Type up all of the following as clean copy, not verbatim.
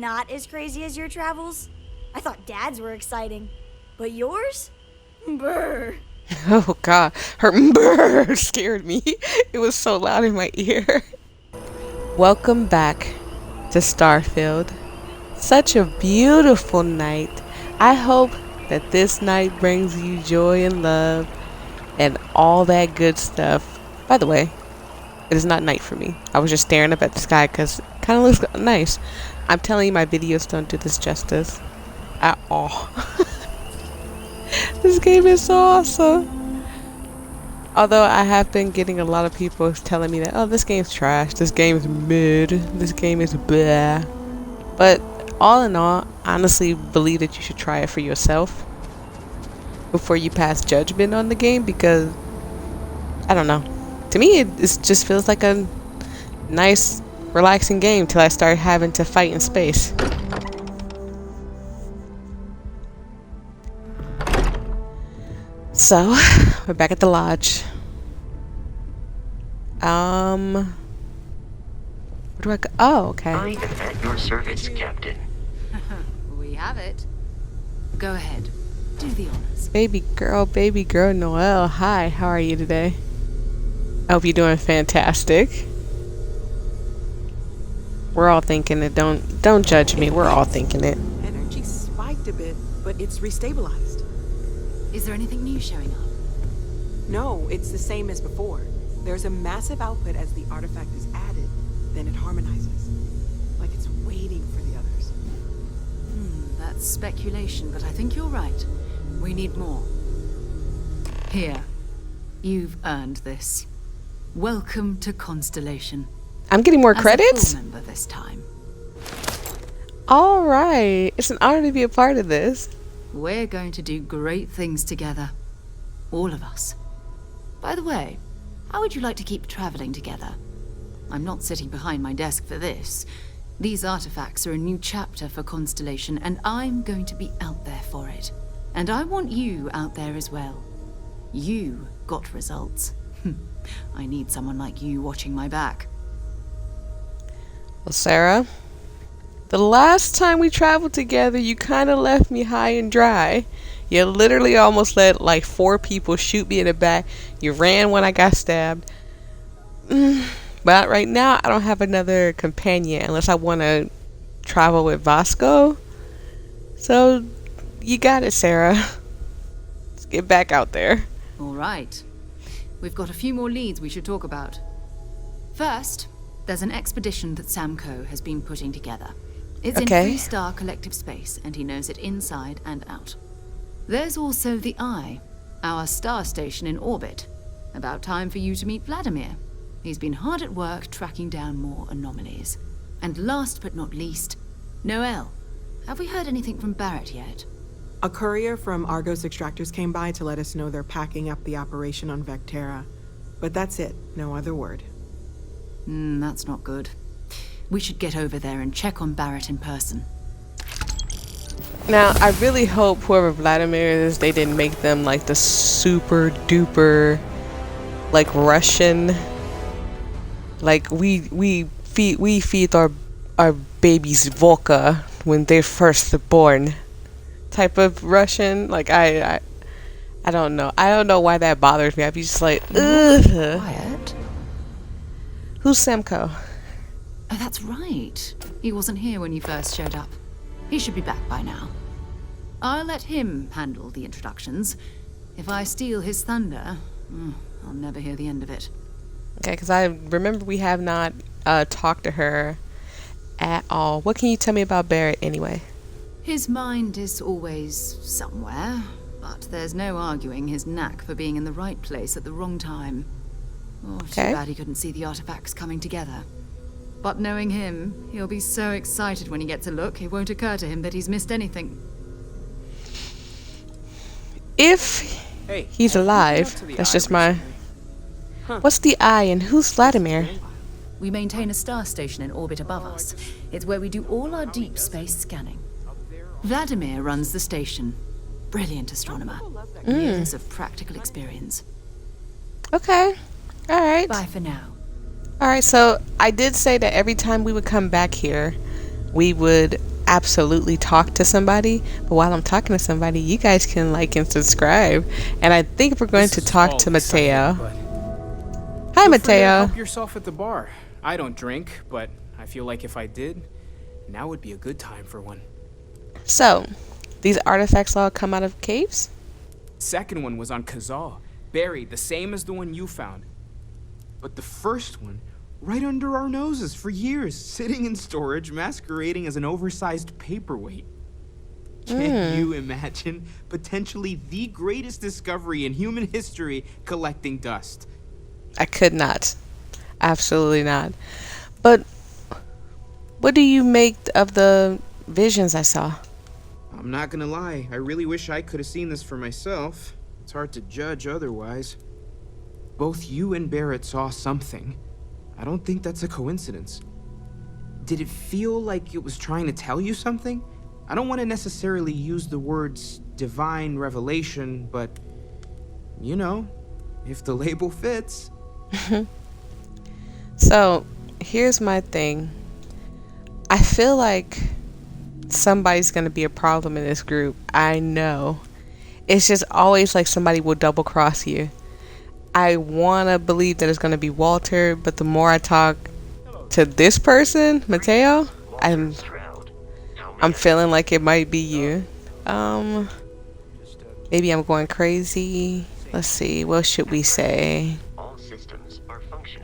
not as crazy as your travels. I thought Dad's were exciting. But yours? Brr. Oh god, her brr scared me. It was so loud in my ear. Welcome back to Starfield. Such a beautiful night. I hope that this night brings you joy and love and all that good stuff. By the way, it is not night for me. I was just staring up at the sky because it kind of looks nice. I'm telling you, my videos don't do this justice at all. This game is so awesome. Although I have been getting a lot of people telling me that, oh, this game's trash, this game's mid, this game is blah. But all in all, I honestly believe that you should try it for yourself before you pass judgment on the game, because I don't know. To me, it just feels like a nice, relaxing game till I start having to fight in space. So, we're back at the lodge. Where do I go? Oh, okay. I am at your service, Captain. We have it. Go ahead. Do the honors. Baby girl Noelle. Hi, how are you today? I hope you're doing fantastic. We're all thinking it. Don't judge me. We're all thinking it. Energy spiked a bit, but it's restabilized. Is there anything new showing up? No, it's the same as before. There's a massive output as the artifact is added, then it harmonizes. Like it's waiting for the others. That's speculation, but I think you're right. We need more. Here. You've earned this. Welcome to Constellation. I'm getting more As credits? a full member this time. Alright. It's an honor to be a part of this. We're going to do great things together. All of us. By the way, how would you like to keep traveling together? I'm not sitting behind my desk for this. These artifacts are a new chapter for Constellation, and I'm going to be out there for it. And I want you out there as well. You got results. I need someone like you watching my back. Well, Sarah, the last time we traveled together, you kind of left me high and dry. You literally almost let like 4 people shoot me in the back. You ran when I got stabbed. But right now, I don't have another companion unless I want to travel with Vasco. So, you got it, Sarah. Let's get back out there. All right. We've got a few more leads we should talk about. First, there's an expedition that Samco has been putting together. It's in 3-star collective space, and he knows it inside and out. There's also the Eye, our star station in orbit. About time for you to meet Vladimir. He's been hard at work tracking down more anomalies. And last but not least, Noelle. Have we heard anything from Barrett yet? A courier from Argos Extractors came by to let us know they're packing up the operation on Vectera. But that's it, no other word. That's not good. We should get over there and check on Barrett in person. Now, I really hope whoever Vladimir is, they didn't make them like the super duper, like Russian. Like we feed our babies vodka when they're first born, type of Russian. Like I don't know. I don't know why that bothers me. I'd be just like, ugh. Quiet. Who's Samco? Oh, that's right. He wasn't here when you first showed up. He should be back by now. I'll let him handle the introductions. If I steal his thunder, I'll never hear the end of it. Okay, because I remember we have not talked to her at all. What can you tell me about Barrett anyway? His mind is always somewhere, but there's no arguing his knack for being in the right place at the wrong time. Oh, too bad he couldn't see the artifacts coming together. But knowing him, he'll be so excited when he gets a look, it won't occur to him that he's missed anything. If he's alive, that's just my... What's the Eye and who's Vladimir? We maintain a star station in orbit above us. It's where we do all our deep space scanning. Vladimir runs the station. Brilliant astronomer. Years of practical experience. Okay. Alright. Bye for now. Alright, so I did say that every time we would come back here, we would absolutely talk to somebody, but while I'm talking to somebody, you guys can like and subscribe. And I think we're going to talk to Mateo. Hi, Mateo. Help yourself at the bar. I don't drink, but I feel like if I did, now would be a good time for one. So, these artifacts all come out of caves? Second one was on Kazal, buried the same as the one you found. But the first one, right under our noses for years, sitting in storage, masquerading as an oversized paperweight. Can you imagine potentially the greatest discovery in human history collecting dust? I could not. Absolutely not. But what do you make of the visions I saw? I'm not gonna lie, I really wish I could have seen this for myself. It's hard to judge otherwise. Both you and Barrett saw something. I don't think that's a coincidence. Did it feel like it was trying to tell you something? I don't want to necessarily use the words divine revelation, but you know, if the label fits. So, here's my thing. I feel like somebody's going to be a problem in this group. I know. It's just always like somebody will double cross you. I want to believe that it's going to be Walter, but the more I talk to this person, Mateo, I'm feeling like it might be you. Maybe I'm going crazy. Let's see. What should we say?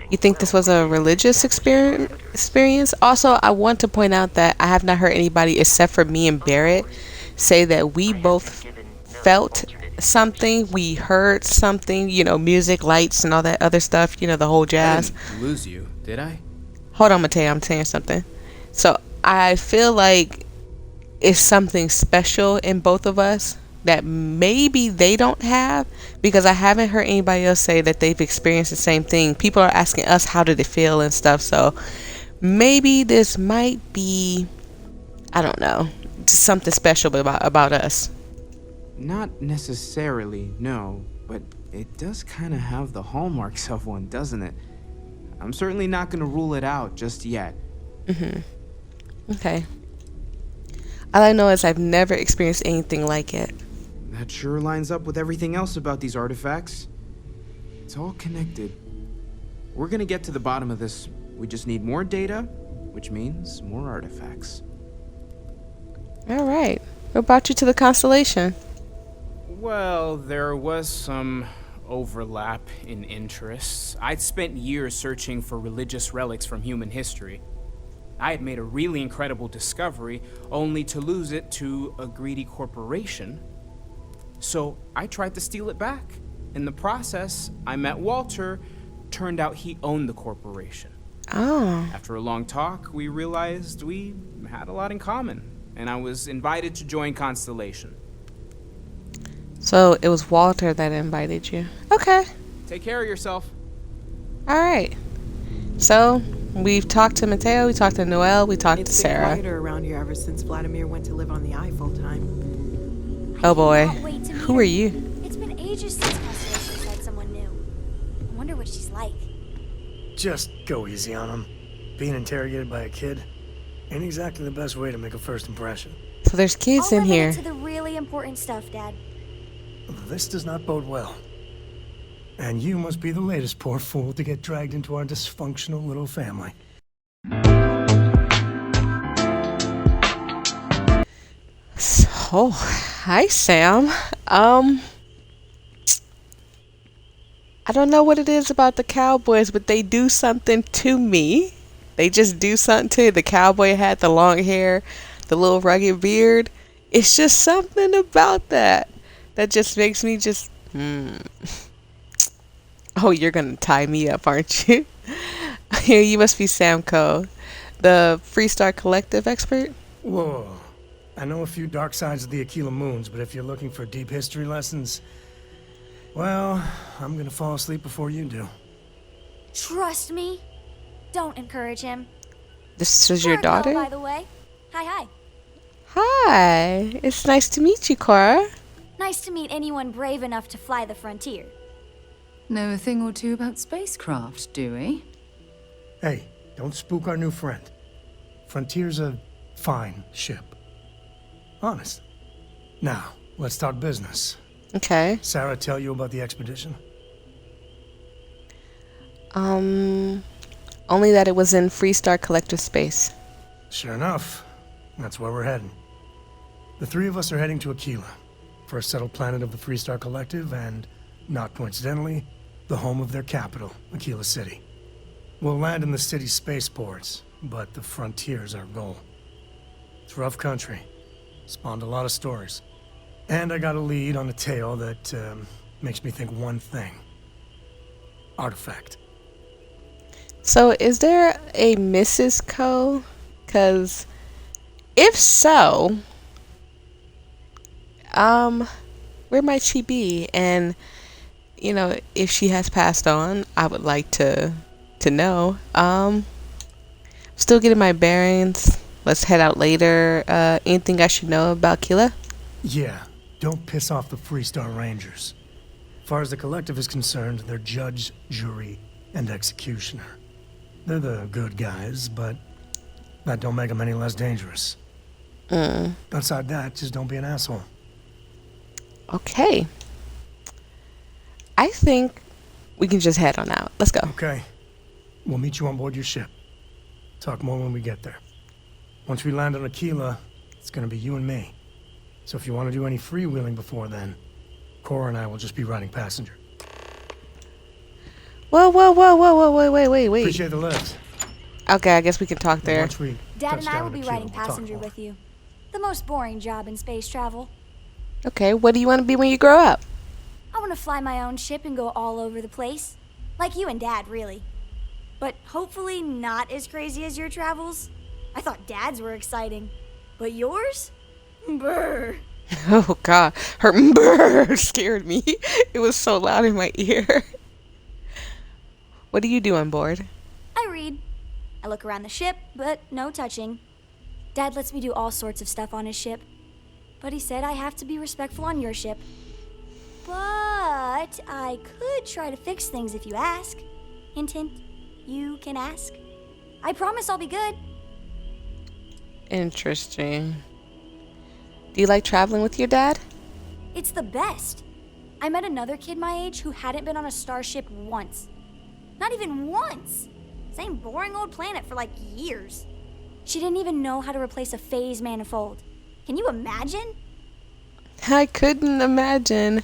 You think this was a religious experience? Also, I want to point out that I have not heard anybody except for me and Barrett say that we both felt something, we heard something, you know, music, lights, and all that other stuff, you know, the whole jazz. I didn't lose you, did I? Hold on, Mateo, I'm saying something. So, I feel like it's something special in both of us that maybe they don't have, because I haven't heard anybody else say that they've experienced the same thing. People are asking us how did it feel and stuff, so maybe this might be, I don't know, just something special about us. Not necessarily, no, but it does kind of have the hallmarks of one, doesn't it? I'm certainly not going to rule it out just yet. Okay. All I know is I've never experienced anything like it. That sure lines up with everything else about these artifacts. It's all connected. We're gonna get to the bottom of this. We just need more data, which means more artifacts. All right. What brought you to the constellation? Well, there was some overlap in interests. I'd spent years searching for religious relics from human history. I had made a really incredible discovery, only to lose it to a greedy corporation. So I tried to steal it back. In the process, I met Walter. Turned out he owned the corporation. Oh. After a long talk, we realized we had a lot in common, and I was invited to join Constellation. So it was Walter that invited you. Okay. Take care of yourself. All right. So we've talked to Mateo, we talked to Noel, we talked to Sarah. It's been quieter around here ever since Vladimir went to live on the eye full time. Oh boy. I cannot wait to meet Who her. are you? It's been ages since Constellation said someone new. I wonder what she's like. Just go easy on him. Being interrogated by a kid ain't exactly the best way to make a first impression. So there's kids I'll in limit here. it to the really important stuff, Dad. This does not bode well. And you must be the latest poor fool to get dragged into our dysfunctional little family. So, hi Sam. I don't know what it is about the cowboys, but they do something to me. They just do something to you. The cowboy hat, the long hair, the little rugged beard. It's just something about that just makes me just Oh, you're gonna tie me up, aren't you? You must be Samco, the Freestar Collective expert. Whoa. I know a few dark sides of the Aquila Moons, but if you're looking for deep history lessons, well, I'm gonna fall asleep before you do. Trust me. Don't encourage him. This is your Cora Bell, daughter? by the way. Hi. Hi, it's nice to meet you, Cora. Nice to meet anyone brave enough to fly the frontier. Know a thing or two about spacecraft, do we? Hey, don't spook our new friend. Frontier's a fine ship. Honest. Now, let's talk business. Okay. Sarah tell you about the expedition? Only that it was in Freestar Collective space. Sure enough. That's where we're heading. The three of us are heading to Aquila, first settled planet of the Freestar Collective, and, not coincidentally, the home of their capital, Aquila City. We'll land in the city's spaceports, but the frontier's our goal. It's rough country. Spawned a lot of stories. And I got a lead on a tale that makes me think one thing. Artifact. So, is there a Mrs. Co? Because if so, where might she be? And, you know, if she has passed on, I would like to know. Still getting my bearings. Let's head out later. Anything I should know about Kila? Yeah, don't piss off the Freestar Rangers. As far as the collective is concerned, they're judge, jury, and executioner. They're the good guys, but that don't make them any less dangerous. Outside that, just don't be an asshole. Okay. I think we can just head on out. Let's go. Okay. We'll meet you on board your ship. Talk more when we get there. Once we land on Aquila, it's gonna be you and me. So if you want to do any freewheeling before then, Cora and I will just be riding passenger. Whoa, wait. Appreciate the lift. Okay, I guess we can talk there. Once we Dad touch and I down will on be Aquila, riding we'll talk passenger more. with you. The most boring job in space travel. Okay, what do you want to be when you grow up? I want to fly my own ship and go all over the place. Like you and Dad, really. But hopefully not as crazy as your travels. I thought Dad's were exciting. But yours? Brr. Oh god, her brr scared me. It was so loud in my ear. What do you do on board? I read. I look around the ship, but no touching. Dad lets me do all sorts of stuff on his ship. But he said I have to be respectful on your ship. But I could try to fix things if you ask. Hint, hint. You can ask. I promise I'll be good. Interesting. Do you like traveling with your dad? It's the best. I met another kid my age who hadn't been on a starship once. Not even once. Same boring old planet for like years. She didn't even know how to replace a phase manifold. Can you imagine? I couldn't imagine.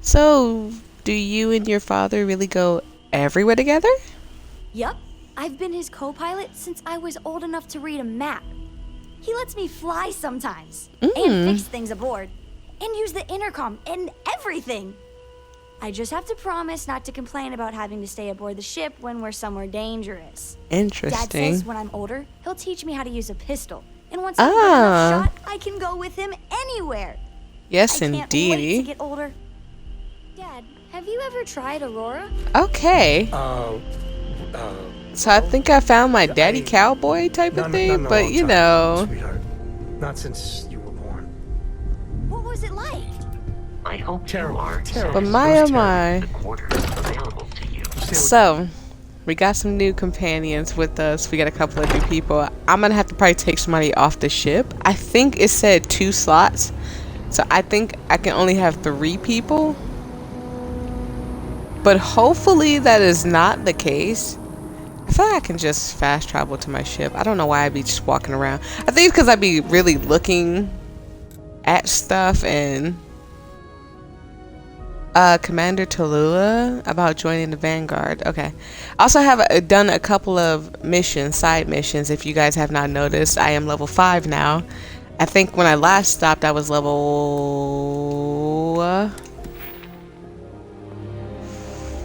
So, do you and your father really go everywhere together? Yup. I've been his co-pilot since I was old enough to read a map. He lets me fly sometimes. And fix things aboard. And use the intercom and everything. I just have to promise not to complain about having to stay aboard the ship when we're somewhere dangerous. Interesting. Dad says when I'm older, he'll teach me how to use a pistol. And once I get enough shot, I can go with him anywhere. Yes, I can't wait to indeed. get older. Dad, have you ever tried Aurora? Okay. So I think I found my daddy cowboy type of thing, but you know. Sweetheart. Not since you were born. What was it like? I hope Terrible, you are terrible. But my oh my. the quarters available to you. So, we got some new companions with us. We got a couple of new people. I'm gonna have to probably take somebody off the ship. I think it said 2 slots. So I think I can only have 3 people. But hopefully that is not the case. I feel like I can just fast travel to my ship. I don't know why I'd be just walking around. I think it's because I'd be really looking at stuff. And Commander Tallulah about joining the Vanguard. Okay. I also have done a couple of missions, side missions. If you guys have not noticed, I am level 5 now. I think when I last stopped, I was level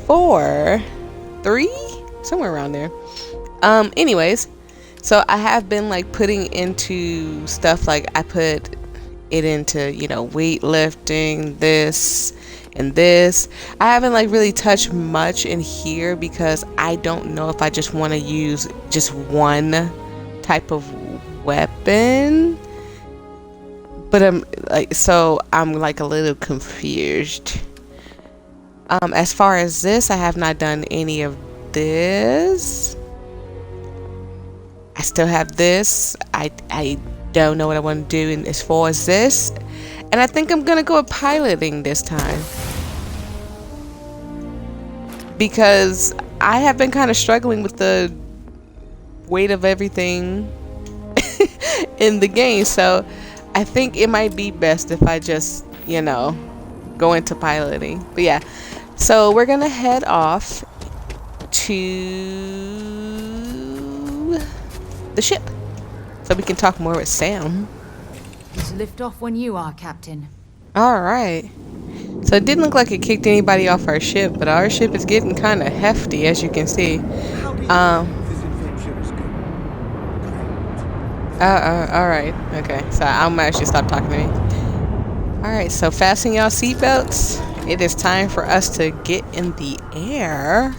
4, 3, somewhere around there. Anyways, so I have been like putting into stuff, like I put it into, you know, weightlifting, this and this. I haven't like really touched much in here because I don't know if I just want to use just one type of weapon. But I'm like a little confused. As far as this, I have not done any of this. I still have this. I don't know what I want to do in as far as this. And I think I'm gonna go with piloting this time, because I have been kind of struggling with the weight of everything in the game. So I think it might be best if I just, you know, go into piloting. But yeah, so we're gonna head off to the ship so we can talk more with Sam. Just lift off when you are, Captain. All right. So it didn't look like it kicked anybody off our ship, but our ship is getting kind of hefty, as you can see. All right. Okay. So I'm actually stop talking to me. All right. So fasten y'all seatbelts. It is time for us to get in the air.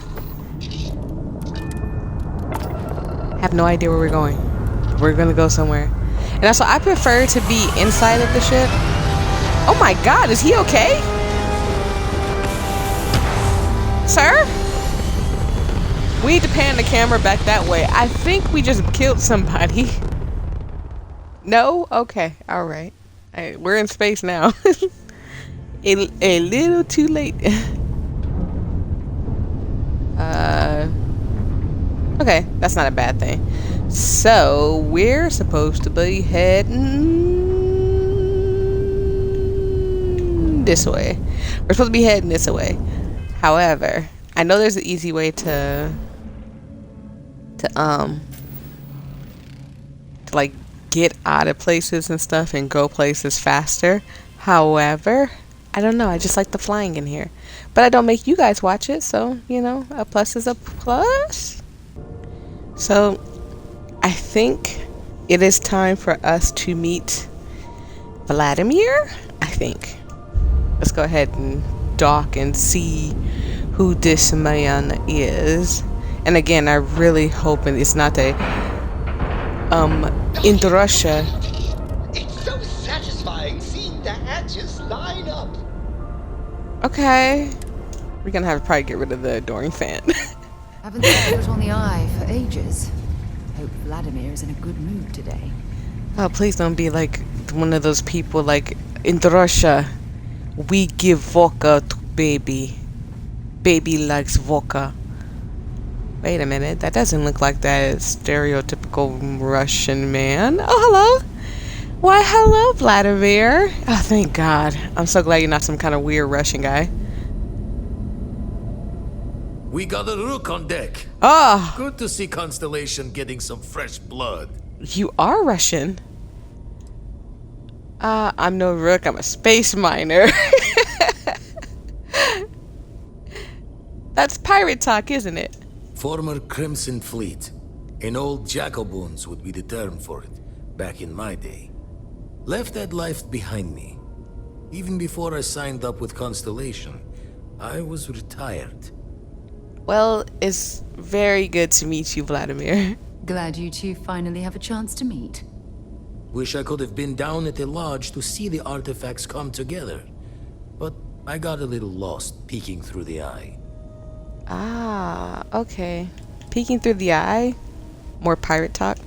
Have no idea where we're going. We're gonna go somewhere. And also, I prefer to be inside of the ship. Oh my God, is he okay? Sir? We need to pan the camera back that way. I think we just killed somebody. No? Okay, all right. We're in space now. a little too late. Okay, that's not a bad thing. So we're supposed to be heading this way. We're supposed to be heading this way. However, I know there's an easy way to like get out of places and stuff and go places faster. However, I don't know. I just like the flying in here, but I don't make you guys watch it, so you know, a plus is a plus. So I think it is time for us to meet Vladimir, I think. Let's go ahead and dock and see who this man is. And again, I really hoping it's not a in Russia. It's so satisfying seeing the hatches line up. Okay. We're gonna have to probably get rid of the adoring fan. Haven't set foot on the eye for ages. Hope Vladimir is in a good mood today. Oh, please don't be like one of those people like, in Russia, we give vodka to baby. Baby likes vodka. Wait a minute, that doesn't look like that stereotypical Russian man. Oh, hello. Why, hello, Vladimir. Oh, thank God. I'm so glad you're not some kind of weird Russian guy. We got a rook on deck. Oh, Good to see Constellation getting some fresh blood. you are Russian. I'm no rook, I'm a space miner. That's pirate talk, isn't it? Former Crimson Fleet. An old Jacoboons would be the term for it, back in my day. Left that life behind me. Even before I signed up with Constellation, I was retired. Well, it's very good to meet you, Vladimir. Glad you two finally have a chance to meet. Wish I could have been down at the lodge to see the artifacts come together. But I got a little lost peeking through the eye. Ah, okay. Peeking through the eye? More pirate talk?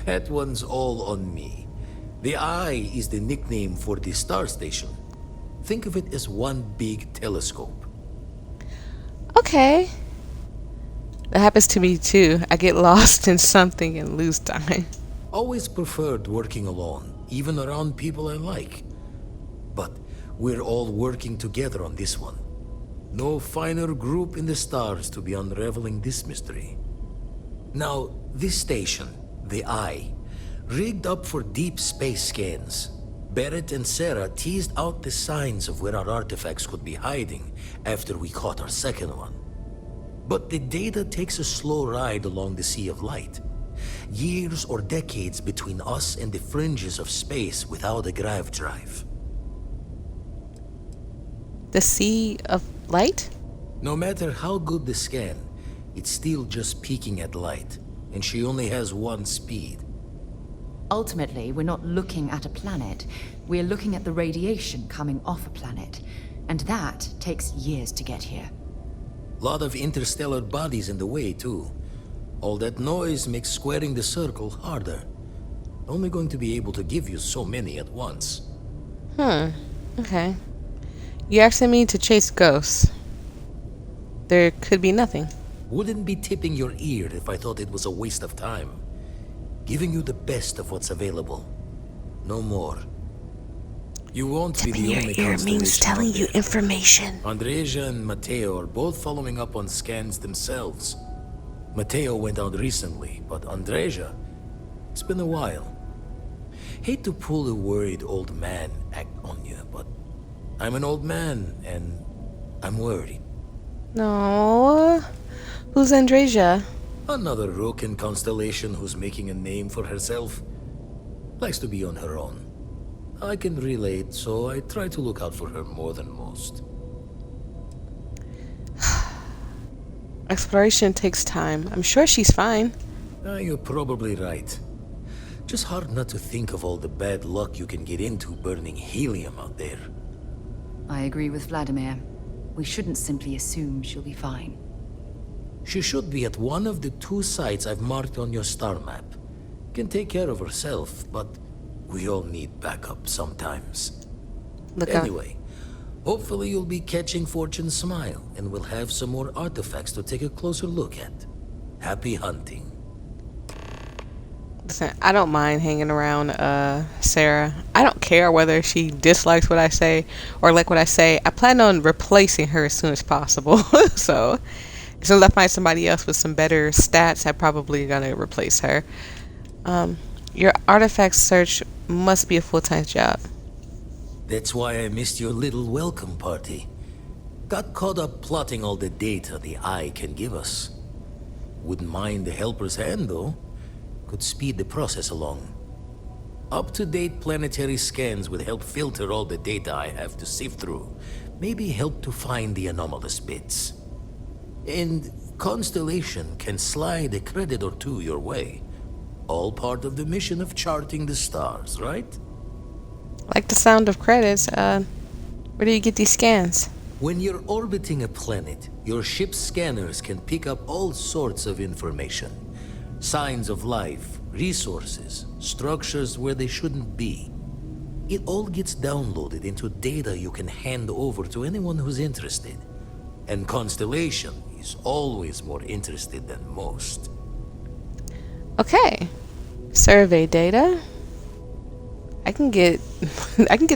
That one's all on me. The eye is the nickname for the star station. Think of it as one big telescope. Okay. That happens to me too. I get lost in something and lose time. Always preferred working alone, even around people I like. But we're all working together on this one. No finer group in the stars to be unraveling this mystery. Now, this station, the Eye, rigged up for deep space scans. Barrett and Sarah teased out the signs of where our artifacts could be hiding after we caught our second one. But the data takes a slow ride along the Sea of Light. Years or decades between us and the fringes of space without a grav drive. The Sea of Light? No matter how good the scan, it's still just peeking at light, and she only has one speed. Ultimately, we're not looking at a planet. We're looking at the radiation coming off a planet. And that takes years to get here. Lot of interstellar bodies in the way, too. All that noise makes squaring the circle harder. Only going to be able to give you so many at once. Okay. You asking me to chase ghosts. There could be nothing. Wouldn't be tipping your ear if I thought it was a waste of time. Giving you the best of what's available. No more. You won't be the only constellation out there. Information. Andreja and Matteo are both following up on scans themselves. Matteo went out recently, but Andreja, it's been a while. Hate to pull the worried old man act on you, but I'm an old man and I'm worried. No. Who's Andreja? Another rook in Constellation who's making a name for herself. Likes to be on her own. I can relate, so I try to look out for her more than most. Exploration takes time. I'm sure she's fine. You're probably right. Just hard not to think of all the bad luck you can get into burning helium out there. I agree with Vladimir. We shouldn't simply assume she'll be fine. She should be at one of the 2 sites I've marked on your star map. Can take care of herself, but we all need backup sometimes. Anyway, hopefully you'll be catching Fortune's smile, and we'll have some more artifacts to take a closer look at. Happy hunting. Listen, I don't mind hanging around Sarah. I don't care whether she dislikes what I say or like what I say. I plan on replacing her as soon as possible. So, as soon as I find somebody else with some better stats, I'm probably gonna replace her. Your artifact search must be a full-time job. That's why I missed your little welcome party. Got caught up plotting all the data the Eye can give us. Wouldn't mind a helper's hand, though. Could speed the process along. Up-to-date planetary scans would help filter all the data I have to sift through. Maybe help to find the anomalous bits. And Constellation can slide a credit or 2 your way. All part of the mission of charting the stars, right? Like the sound of credits. Where do you get these scans? When you're orbiting a planet, your ship's scanners can pick up all sorts of information. Signs of life, resources, structures where they shouldn't be. It all gets downloaded into data you can hand over to anyone who's interested. And Constellation is always more interested than most. Okay. Survey data. I can get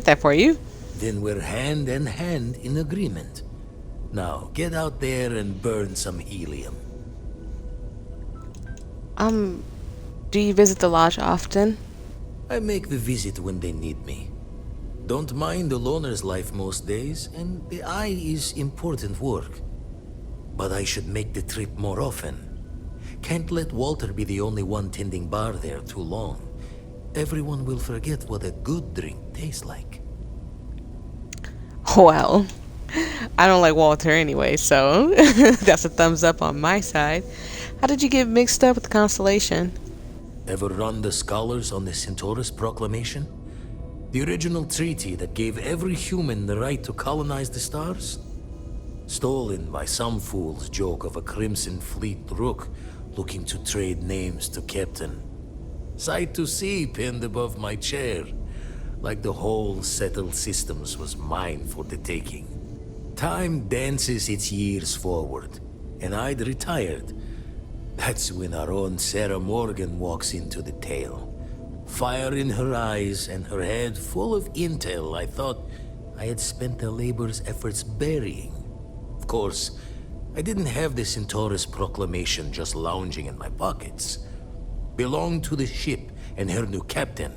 that for you. Then we're hand in hand in agreement. Now, get out there and burn some helium. Do you visit the lodge often? I make the visit when they need me. Don't mind the loner's life most days, and the Eye is important work. But I should make the trip more often. Can't let Walter be the only one tending bar there too long. Everyone will forget what a good drink tastes like. Well, I don't like Walter anyway, so that's a thumbs up on my side. How did you get mixed up with the Constellation? Ever run the scholars on the Centaurus Proclamation? The original treaty that gave every human the right to colonize the stars? Stolen by some fool's joke of a Crimson Fleet rook looking to trade names to Captain. Sight to see pinned above my chair, like the whole settled systems was mine for the taking. Time dances its years forward, and I'd retired. That's when our own Sarah Morgan walks into the tale. Fire in her eyes and her head full of intel I thought I had spent the labor's efforts burying. Of course, I didn't have the Centaurus Proclamation just lounging in my pockets. Belonged to the ship and her new captain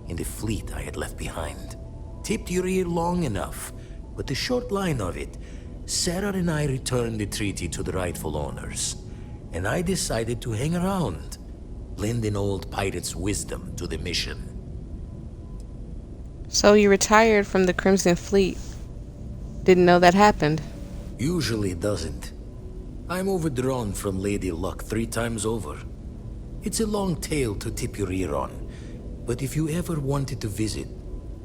in the fleet I had left behind. Tipped your ear long enough, but the short line of it, Sarah and I returned the treaty to the rightful owners. And I decided to hang around, lend an old pirate's wisdom to the mission. So you retired from the Crimson Fleet. Didn't know that happened. Usually doesn't. I'm overdrawn from Lady Luck 3 times over. It's a long tale to tip your ear on, but if you ever wanted to visit,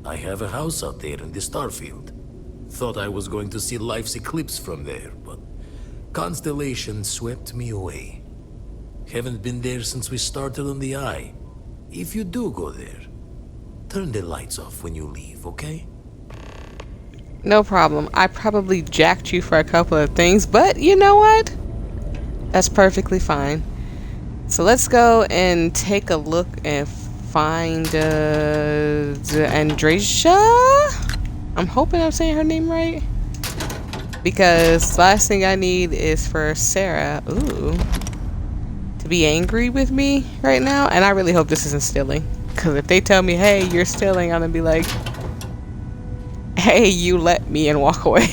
I have a house out there in the Starfield. Thought I was going to see life's eclipse from there, but Constellation swept me away. Haven't been there since we started on the Eye. if you do go there, turn the lights off when you leave, okay? No problem. I probably jacked you for a couple of things, but you know what? That's perfectly fine. So let's go and take a look and find Andresia. I'm hoping I'm saying her name right. Because last thing I need is for Sarah, to be angry with me right now. And I really hope this isn't stealing. Because if they tell me, hey, you're stealing, I'm going to be like, hey, you let me, and walk away.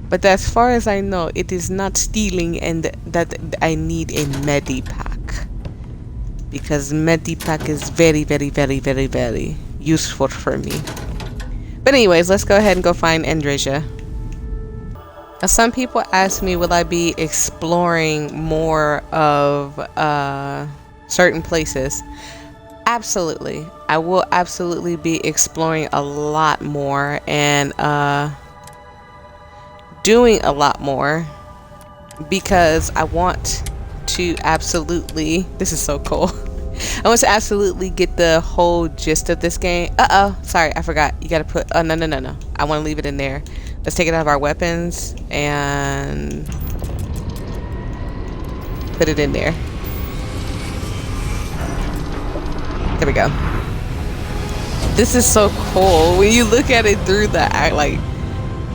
But as far as I know, it is not stealing, and that I need a medipack. Because medipack is very, very, very, very, very useful for me. But anyways, let's go ahead and go find Andresia. Now, some people ask me, will I be exploring more of certain places? Absolutely. I will absolutely be exploring a lot more and doing a lot more, because I want to absolutely, this is so cool. I want to absolutely get the whole gist of this game. Sorry, I forgot. You gotta put, no. I want to leave it in there. Let's take it out of our weapons and put it in there. There we go. This is so cool. When you look at it through the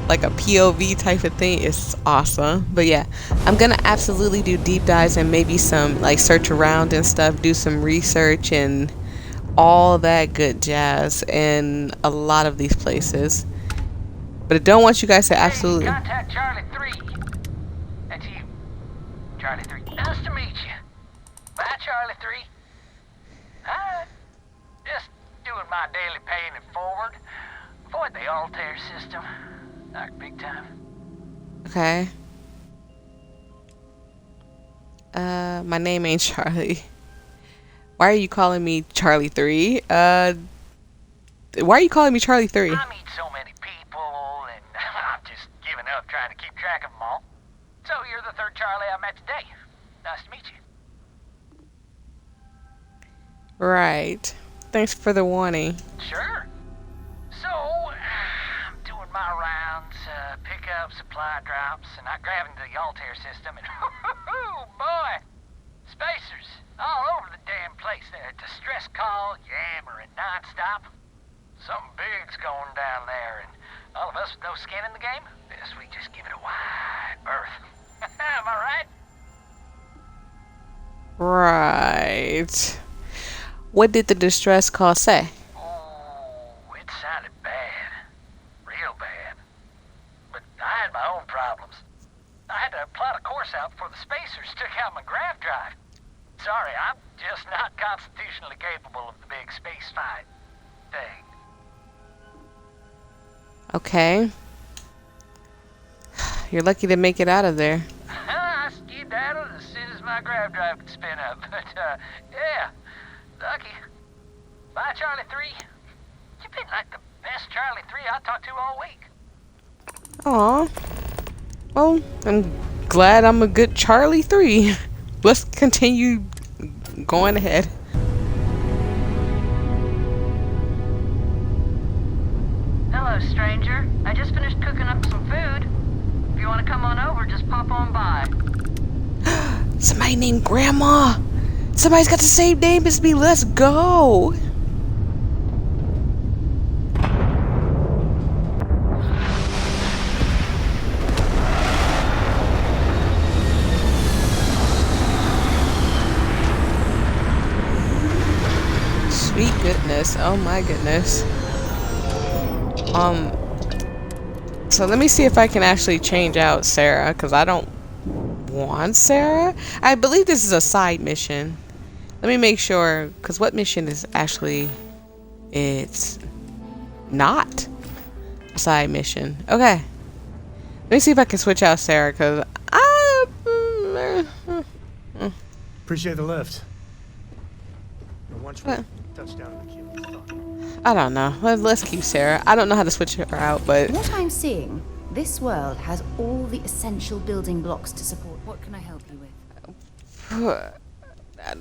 like a POV type of thing, it's awesome. But yeah, I'm gonna absolutely do deep dives and maybe some like search around and stuff, do some research and all that good jazz in a lot of these places. But I don't want you guys to absolutely... Hey, contact Charlie 3. That's you. Charlie 3. Nice to meet you. Bye, Charlie 3. Hi. Just doing my daily paying it forward. Avoid the Altair system. Like big time. Okay. My name ain't Charlie. Why are you calling me Charlie 3? Why are you calling me Charlie 3? I meet so many people, and I've just given up trying to keep track of them all. So you're the third Charlie I met today. Nice to meet you. Right. Thanks for the warning. Sure. So, I'm doing my rounds, pick up supply drops, and I grab into the Altair system, and oh boy, spacers all over the damn place. They're distress call, yammering nonstop. Something big's going down there, and all of us with no skin in the game, best we just give it a wide berth. Am I right? Right. What did the distress call say? Oh, it sounded bad. Real bad. But I had my own problems. I had to plot a course out before the spacers took out my grav drive. Sorry, I'm just not constitutionally capable of the big space fight thing. Okay. You're lucky to make it out of there. I skedaddled as soon as my grav drive could spin up. But, yeah, lucky. Bye, Charlie 3. You've been like the best Charlie 3 I talked to all week. Aw. Well, I'm glad I'm a good Charlie 3. Let's continue going ahead. Hello, stranger. I just finished cooking up some food. If you want to come on over, just pop on by. Somebody named Grandma. Somebody's got the same name as me. Let's go. Sweet goodness. Oh my goodness. So let me see if I can actually change out Sarah, because I don't want Sarah. I believe this is a side mission. Let me make sure, because what mission is actually, it's not a side mission. Okay. Let me see if I can switch out Sarah, because Appreciate the lift. Once we touch down in the queue, I don't know. Let's keep Sarah. I don't know how to switch her out, but... What I'm seeing, this world has all the essential building blocks to support. What can I help you with?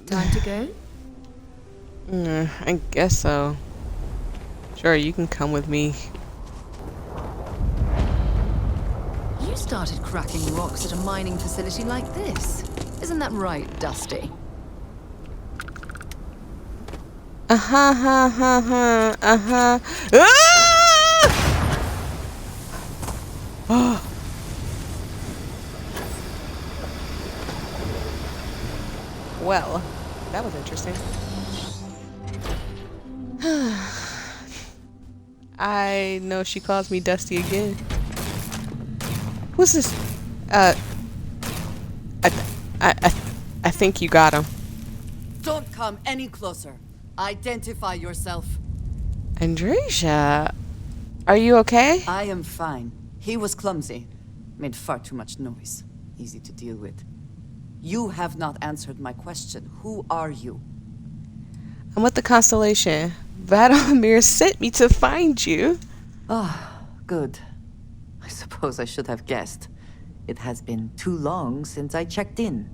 Time to go? I guess so. Sure, you can come with me. You started cracking rocks at a mining facility like this. Isn't that right, Dusty? Uh-huh, uh-huh, uh-huh. Ah! Well, that was interesting. I know she calls me Dusty again. Who's this? I think you got him. Don't come any closer. Identify yourself. Andresia, are you okay? I am fine. He was clumsy. Made far too much noise. Easy to deal with. You have not answered my question. Who are you? I'm with the Constellation. Vladimir sent me to find you. Ah, good. I suppose I should have guessed. It has been too long since I checked in.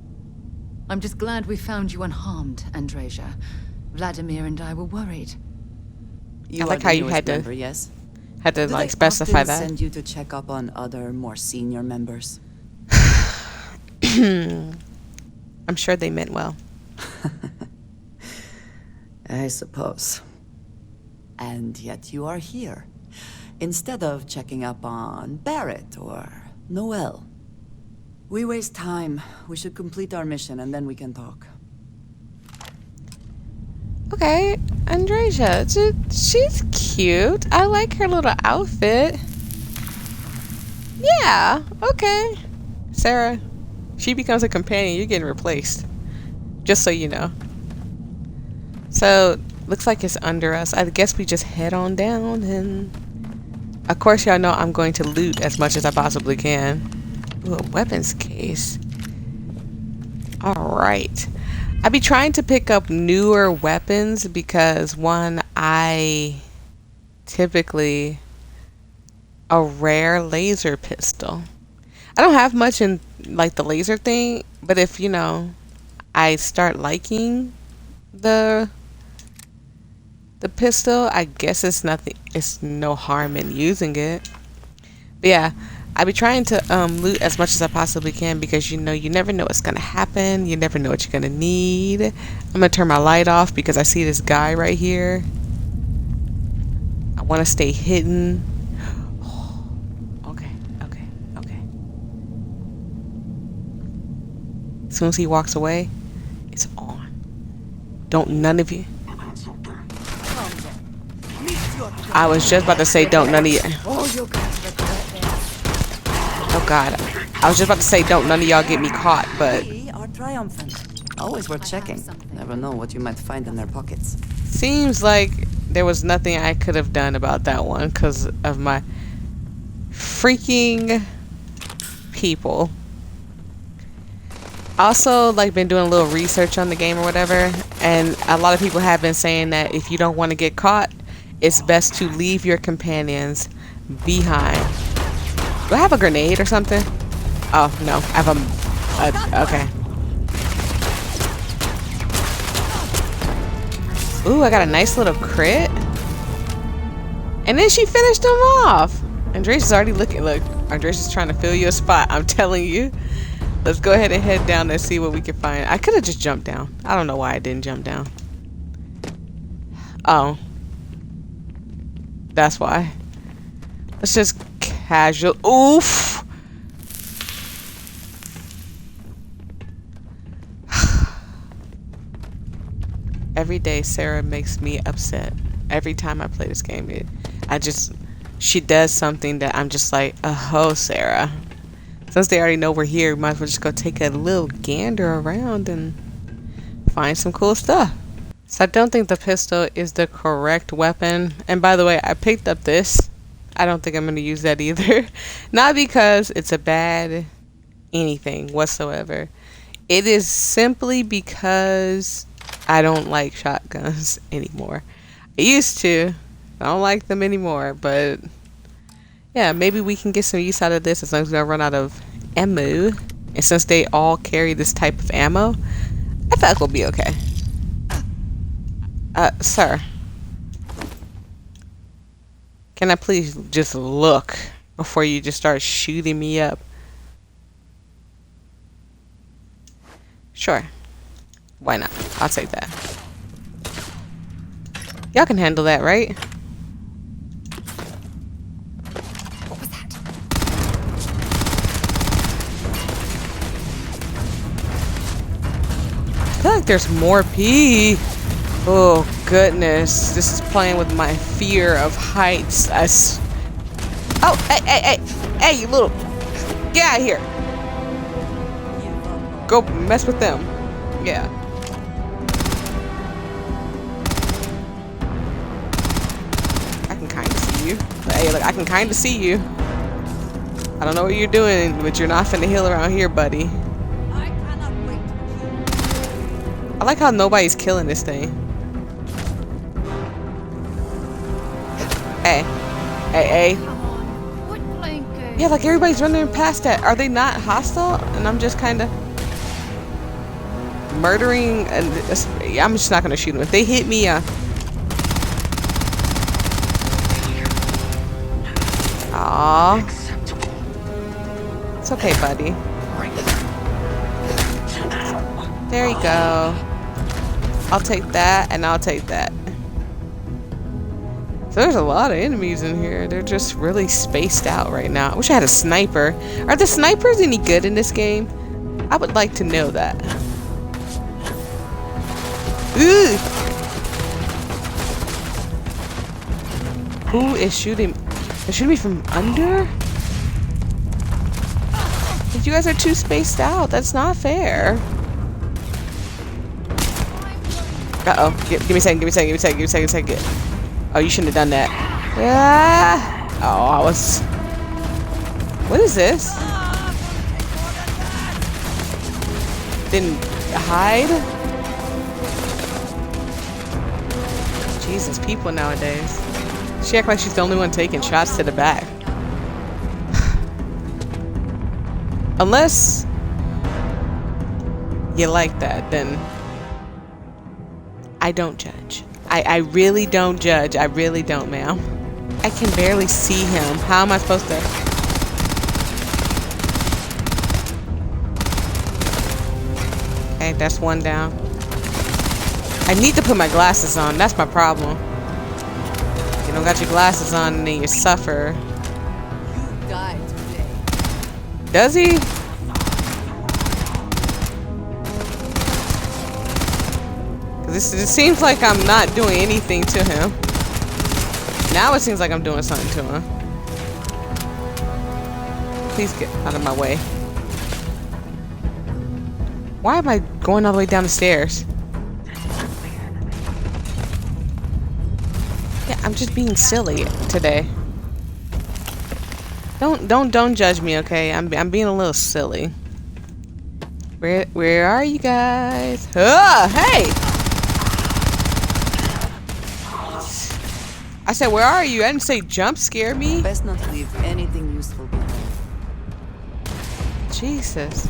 I'm just glad we found you unharmed, Andresia. Vladimir and I were worried. You I like are how the you newest had to member, yes? like specify Did they that. send you to check up on other, more senior members? I'm sure they meant well. I suppose. And yet you are here. Instead of checking up on Barrett or Noel. We waste time. We should complete our mission and then we can talk. Okay, Andresia, she's cute. I like her little outfit. Yeah, okay. Sarah, she becomes a companion, you're getting replaced. Just so you know. So, looks like it's under us. I guess we just head on down and... Of course y'all know I'm going to loot as much as I possibly can. Ooh, a weapons case. Alright. I be trying to pick up newer weapons because one, I typically a rare laser pistol. I don't have much in like the laser thing, but if you know I start liking the pistol, I guess it's no harm in using it. But yeah, I be trying to loot as much as I possibly can because you know you never know what's gonna happen. You never know what you're gonna need. I'm gonna turn my light off because I see this guy right here. I want to stay hidden. Okay. As soon as he walks away, it's on. Don't none of you. I was just about to say don't none of you. Oh god. I was just about to say don't none of y'all get me caught, but We are triumphant. Always worth checking. Never know what you might find in their pockets. seems like there was nothing I could have done about that one because of my freaking people. Also, like, been doing a little research on the game or whatever, and a lot of people have been saying that if you don't want to get caught, it's best to leave your companions behind. Do I have a grenade or something? Oh no, I have okay. Ooh, I got a nice little crit, and then she finished him off. Andres is already looking. Look, Andres is trying to fill you a spot. I'm telling you. Let's go ahead and head down and see what we can find. I could have just jumped down. I don't know why I didn't jump down. Oh. That's why. Let's just casual. Oof. Every day Sarah makes me upset. Every time I play this game, she does something that I'm just like, oh, Sarah. Since they already know we're here, we might as well just go take a little gander around and find some cool stuff. So I don't think the pistol is the correct weapon. And by the way, I picked up this. I don't think I'm going to use that either. Not because it's a bad anything whatsoever. It is simply because I don't like shotguns anymore. I used to. I don't like them anymore, but yeah, maybe we can get some use out of this as long as we don't run out of ammo. And since they all carry this type of ammo, I I feel like we'll be okay. Sir. Can I please just look before you just start shooting me up? Sure. Why not? I'll take that. Y'all can handle that, right? What was that? I feel like there's more pee. Oh goodness, this is playing with my fear of heights. Oh, hey, you little, get out of here. Go mess with them. Yeah. I can kind of see you. Hey, look, I can kind of see you. I don't know what you're doing, but you're not finna heal around here, buddy. I like how nobody's killing this thing. Hey. Yeah, like everybody's running past that. Are they not hostile? And I'm just kind of murdering. And I'm just not gonna shoot them. If they hit me, Aww. It's okay, buddy. There you go. I'll take that, and I'll take that. So there's a lot of enemies in here. They're just really spaced out right now. I wish I had a sniper. Are the snipers any good in this game? I would like to know that. Ooh! Who is shooting? They're shooting me from under? You guys are too spaced out. That's not fair. Uh-oh. Give me a second. Oh, you shouldn't have done that. Ah! Oh, I was... What is this? Didn't hide? Jesus, people nowadays. She acts like she's the only one taking shots to the back. Unless you like that, then I don't judge. I really don't judge. I really don't, ma'am. I can barely see him. How am I supposed to? Okay, that's one down. I need to put my glasses on. That's my problem. You don't got your glasses on and then you suffer. You died today. Does he? It seems like I'm not doing anything to him. Now it seems like I'm doing something to him. Please get out of my way. Why am I going all the way down the stairs? Yeah, I'm just being silly today. Don't judge me, okay? I'm being a little silly. Where are you guys? Oh, hey! I said, where are you? I didn't say jump scare me. Best not to leave anything useful behind. Jesus.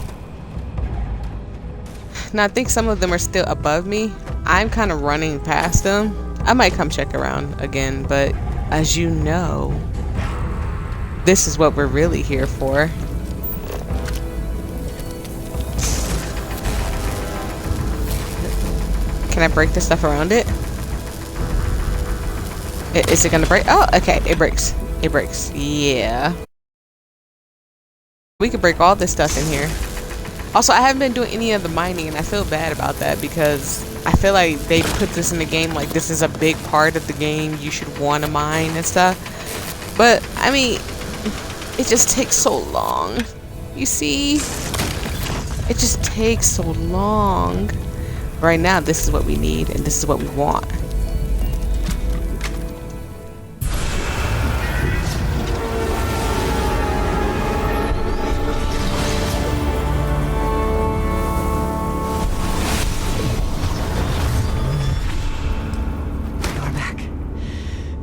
Now, I think some of them are still above me. I'm kind of running past them. I might come check around again, but as you know, this is what we're really here for. Can I break the stuff around it? Is it gonna break? Oh, okay, it breaks. It breaks. Yeah. We could break all this stuff in here. Also, I haven't been doing any of the mining, and I feel bad about that because I feel like they put this in the game like this is a big part of the game. You should want to mine and stuff. But, I mean, it just takes so long. You see? It just takes so long. Right now, this is what we need, and this is what we want.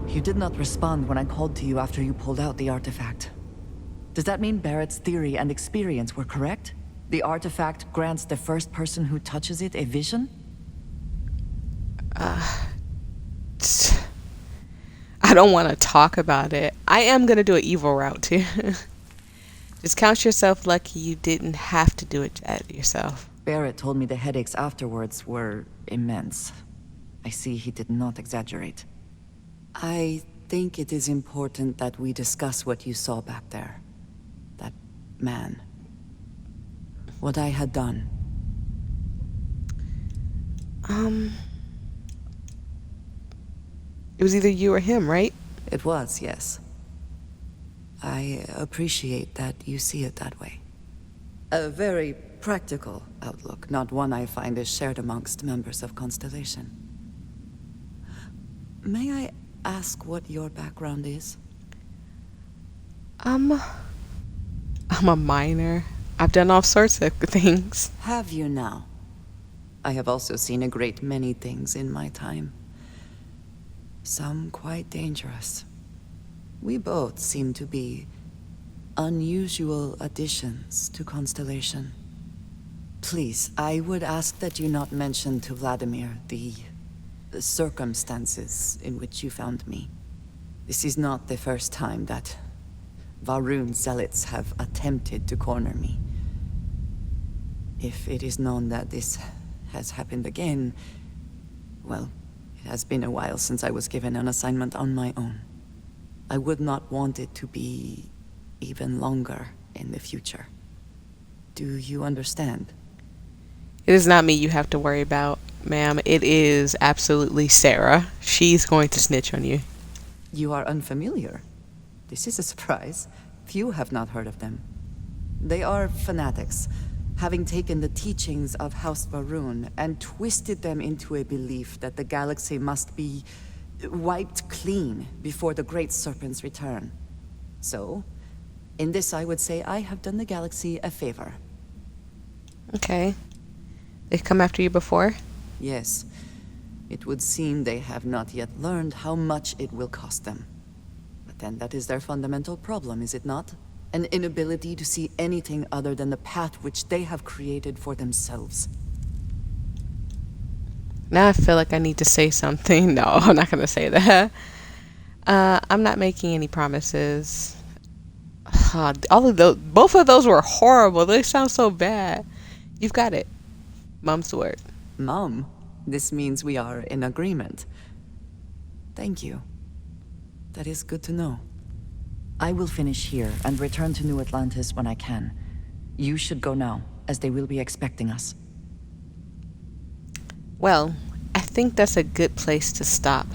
You did not respond when I called to you after you pulled out the artifact. Does that mean Barrett's theory and experience were correct? The artifact grants the first person who touches it a vision? I don't want to talk about it. I am going to do an evil route too. Just count yourself lucky you didn't have to do it yourself. Barrett told me the headaches afterwards were immense. I see he did not exaggerate. I think it is important that we discuss what you saw back there. That man. What I had done. It was either you or him, right? It was, yes. I appreciate that you see it that way. A very practical outlook, not one I find is shared amongst members of Constellation. May I ask what your background is? I'm a miner. I've done all sorts of things. Have you now? I have also seen a great many things in my time. Some quite dangerous. We both seem to be unusual additions to Constellation. Please, I would ask that you not mention to Vladimir the circumstances in which you found me. This is not the first time that Varun zealots have attempted to corner me. If it is known that this has happened again, well, it has been a while since I was given an assignment on my own. I would not want it to be even longer in the future. Do you understand? It is not me you have to worry about, ma'am. It is absolutely Sarah. She's going to snitch on you. You are unfamiliar. This is a surprise. Few have not heard of them. They are fanatics, having taken the teachings of House Varun and twisted them into a belief that the galaxy must be wiped clean before the Great Serpent's return. So, in this I would say I have done the galaxy a favor. Okay. They've come after you before? Yes. It would seem they have not yet learned how much it will cost them. But then that is their fundamental problem, is it not? An inability to see anything other than the path which they have created for themselves. Now I feel like I need to say something. No, I'm not going to say that. I'm not making any promises. Both of those were horrible. They sound so bad. You've got it. Mom's word. Mom, this means we are in agreement. Thank you. That is good to know. I will finish here and return to New Atlantis when I can. You should go now, as they will be expecting us. Well, I think that's a good place to stop.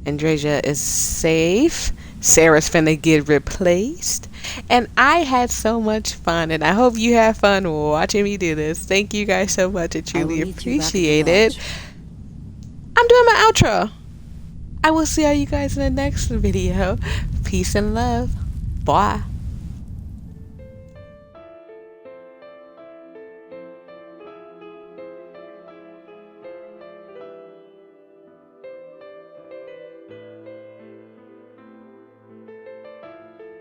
Andreja is safe. Sarah's finna get replaced. And I had so much fun, and I hope you have fun watching me do this. Thank you guys so much. I truly appreciate it. I'm doing my outro. I will see all you guys in the next video. Peace and love. Bye.